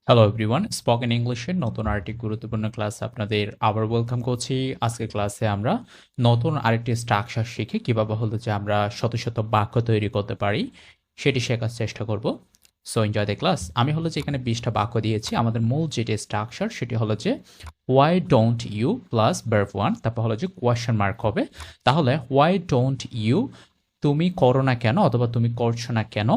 Hello everyone, spoken ইংলিশের নতুন আরেকটি গুরুত্বপূর্ণ ক্লাস আপনাদের আবার ওয়েলকাম করছি। আজকের ক্লাসে আমরা নতুন আরেকটি স্ট্রাকচার শিখে কীভাবে হলো যে আমরা শত শত বাক্য তৈরি করতে পারি সেটি শেখার চেষ্টা করব। So enjoy the class. আমি হলো যে এখানে 20টা বাক্য দিয়েছি। আমাদের মূল যেটি স্ট্রাকচার সেটি হলো যে why don't you plus verb one, তারপর হলো যে কোয়েশ্চেন মার্ক হবে। তাহলে হোয়াই ডোন্ট ইউ, তুমি করো না কেন অথবা তুমি করছো না কেন,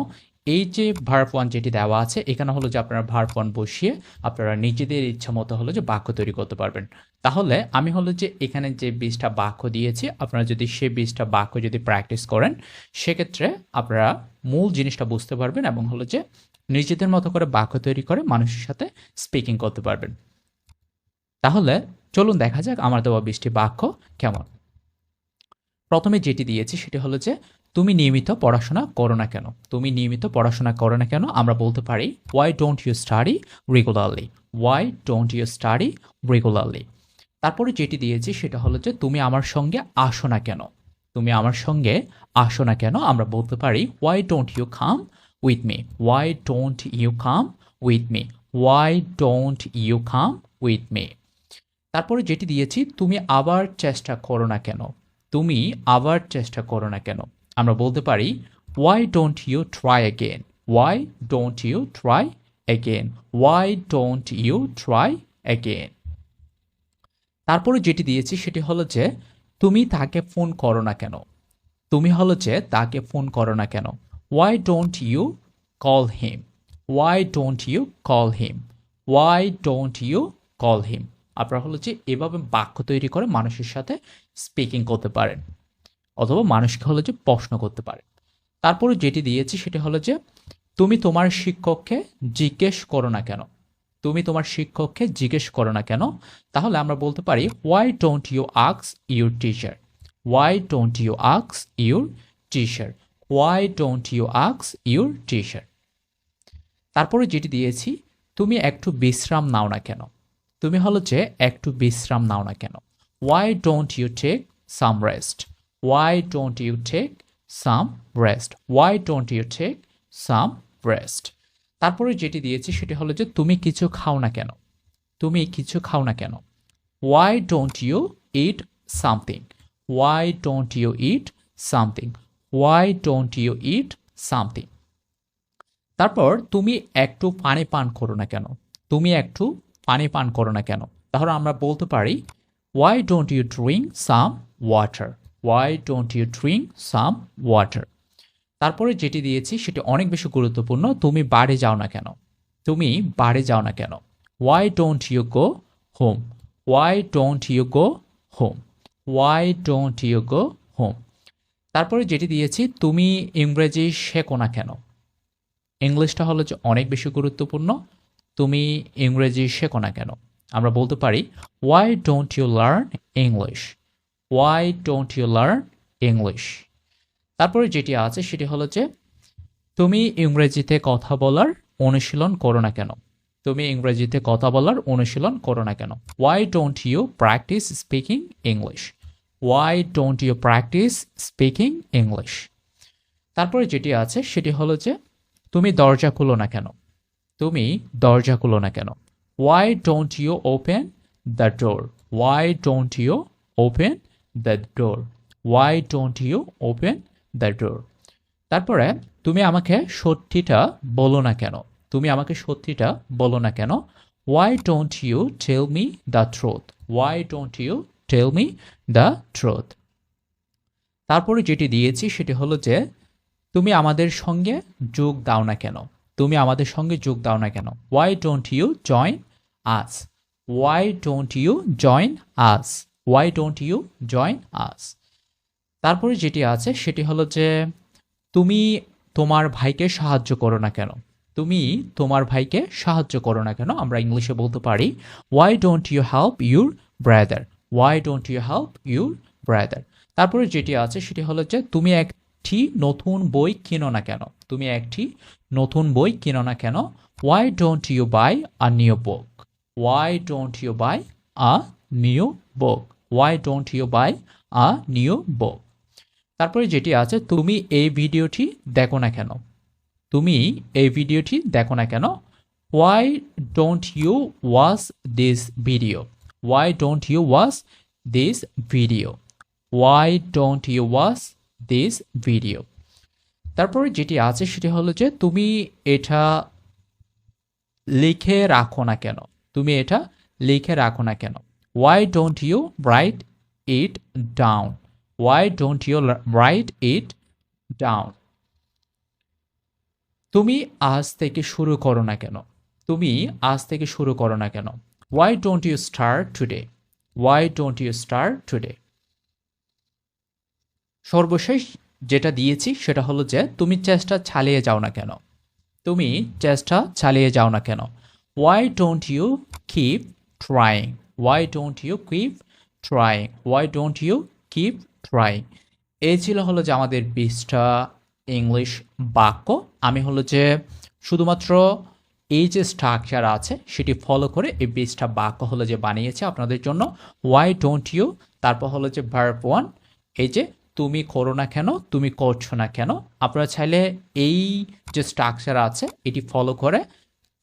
এই যে ভার্ব ওয়ান যেটি দেওয়া আছে এখানে হলো যে আপনারা ভার্ব ওয়ান বসিয়ে আপনারা নিজেদের ইচ্ছা মতো হলো যে বাক্য তৈরি করতে পারবেন। তাহলে আমি হলো যে এখানে যে 20টা বাক্য দিয়েছি, আপনারা যদি সেই 20টা বাক্য যদি প্র্যাকটিস করেন সেক্ষেত্রে আপনারা মূল জিনিসটা বুঝতে পারবেন এবং হলো যে নিজেদের মতো করে বাক্য তৈরি করে মানুষের সাথে স্পিকিং করতে পারবেন। তাহলে চলুন দেখা যাক আমার দেওয়া 20টি বাক্য কেমন। প্রথমে যেটি দিয়েছি সেটি হলো যে তুমি নিয়মিত পড়াশোনা করো না কেন। তুমি নিয়মিত পড়াশোনা করো না কেন আমরা বলতে পারি why don't you study regularly. Why don't you study regularly. তারপরে যেটি দিয়েছি সেটা হলো যে তুমি আমার সঙ্গে আসো না কেন। তুমি আমার সঙ্গে আসো না কেন আমরা বলতে পারি why don't you come with me. Why don't you come with me. Why don't you come with me. তারপরে যেটি দিয়েছি তুমি আবার চেষ্টা করো না কেন। তুমি আবার চেষ্টা করো না কেন আমরা বলতে পারি why don't you try again. Why don't you try again. Why don't you try again. তারপরে যেটি দিয়েছি সেটি হলো যে তুমি তাকে ফোন করো না কেন। তুমি হলো যে তাকে ফোন করো না কেন। Why don't you call him. Why don't you call him. Why don't you call him. আপনারা হলো যে এভাবে বাক্য তৈরি করে মানুষের সাথে স্পিকিং করতে পারেন অথবা মানুষকে হলো যে প্রশ্ন করতে পারেন। তারপরে যেটি দিয়েছি সেটি হলো যে তুমি তোমার শিক্ষককে জিজ্ঞেস করো না কেন। তুমি তোমার শিক্ষককে জিজ্ঞেস করো না কেন তাহলে আমরা বলতে পারি why don't you ask your teacher. Why don't you ask your teacher. Why don't you ask your teacher. তারপরে যেটি দিয়েছি তুমি একটু বিশ্রাম নাও না কেন। তুমি হলো যে একটু বিশ্রাম নাও না কেন। Why don't you take some rest. Why don't you take some rest. Why don't you take some rest. তারপরে যেটি দিয়েছি সেটি হলো যে তুমি কিছু খাও না কেন। তুমি কিছু খাও না কেন। Why don't you eat something. Why don't you eat something. Why don't you eat something. তারপর তুমি একটু পানি পান করো না কেন। তুমি একটু পানি পান করো না কেন তাহলে আমরা বলতে পারি why don't you drink some water. Why don't you drink some water. তারপরে যেটি দিয়েছি সেটি অনেক বেশি গুরুত্বপূর্ণ, তুমি বাড়ি যাও না কেন। তুমি বাড়ি যাও না কেন। Why don't you go home. Why don't you go home. Why don't you go home. তারপরে যেটি দিয়েছি তুমি ইংরেজি শেখো না কেন। ইংলিশটা হলো যে অনেক বেশি গুরুত্বপূর্ণ, তুমি ইংরেজি শেখো না কেন আমরা বলতে পারি why don't you learn English. Why don't you learn English. তারপরে যেটি আছে সেটি হলো যে তুমি ইংরেজিতে কথা বলার অনুশীলন করো না কেন। তুমি ইংরেজিতে কথা বলার অনুশীলন করো না কেন। Why don't you practise speaking English. Why don't you practise speaking English. তারপরে যেটি আছে সেটি হলো যে তুমি দরজা খুলো না কেন। তুমি দরজা খুলো না কেন। Why don't you open the door. Why don't you open the door. Why don't you open the door. তারপরে তুমি আমাকে সত্যিটা বলো না কেন। তুমি আমাকে সত্যিটা বলো না কেন। Why don't you tell me the truth. Why don't you tell me the truth. তারপরে যেটি দিয়েছি সেটি হলো যে তুমি আমাদের সঙ্গে যোগ দাও না কেন। তুমি আমাদের সঙ্গে যোগ দাও না কেন। Why don't you join us. Why don't you join us. Why don't you join us. তারপরে যেটি আছে সেটি হলো যে তুমি তোমার ভাইকে সাহায্য করো না কেন। তুমি তোমার ভাইকে সাহায্য করো না কেন আমরা ইংলিশে বলতে পারি why don't you help your brother. Why don't you help your brother. তারপরে যেটি আছে সেটি হলো যে তুমি একটি নতুন বই কিনো না কেন। তুমি একটি নতুন বই কিনো না কেন। Why don't you buy a new book. Why don't you buy a new book. Why don't you buy a new book. তারপরে যেটি আছে তুমি এই ভিডিওটি দেখো না কেন। তুমি এই ভিডিওটি দেখো না কেন। Why don't you watch this video? Why don't you watch this video? Why don't you watch this video? তারপরে যেটি আছে সেটি হলো যে তুমি এটা লিখে রাখো না কেন? তুমি এটা লিখে রাখো না কেন? Why don't you write it down? Why don't you write it down? তুমি আজ থেকে শুরু করো না কেন? তুমি আজ থেকে শুরু করো না কেন? Why don't you start today? Why don't you start today? সর্বশেষ যেটা দিয়েছি সেটা হলো যে তুমি চেষ্টা চালিয়ে যাও না কেন? তুমি চেষ্টা চালিয়ে যাও না কেন? Why don't you keep trying? Why don't you keep trying? Why don't you keep trying? এই ছিল হলো যে আমাদের 20টা ইংলিশ বাক্য। আমি হলো যে শুধুমাত্র এই যে স্ট্রাকচার আছে সেটি ফলো করে এই 20টা বাক্য হলো যে বানিয়েছে আপনাদের জন্য। Why don't you, তারপর হলো যে ভার্ব 1, এই যে তুমি করো না কেন, তুমি করছো না কেন। আপনারা চাইলে এই যে স্ট্রাকচার আছে এটি ফলো করে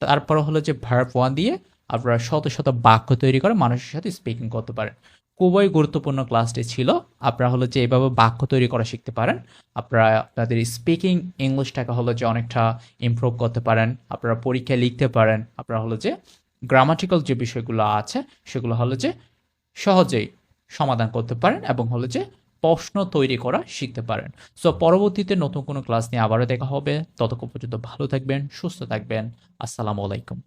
তারপর হলো যে ভার্ব 1 দিয়ে আপনারা শত শত বাক্য তৈরি করে মানুষের সাথে স্পিকিং করতে পারেন। খুবই গুরুত্বপূর্ণ ক্লাসটি ছিল। আপনারা হলো যে এইভাবে বাক্য তৈরি করা শিখতে পারেন। আপনারা আপনাদের স্পিকিং ইংলিশটাকে হলো যে অনেকটা ইমপ্রুভ করতে পারেন। আপনারা পরীক্ষায় লিখতে পারেন। আপনারা হলো যে গ্রামাটিক্যাল যে বিষয়গুলো আছে সেগুলো হলো যে সহজেই সমাধান করতে পারেন এবং হলো যে প্রশ্ন তৈরি করা শিখতে পারেন। সো পরবর্তীতে নতুন কোনো ক্লাস নিয়ে আবারও দেখা হবে। ততক্ষণ পর্যন্ত ভালো থাকবেন, সুস্থ থাকবেন। আসসালামু আলাইকুম।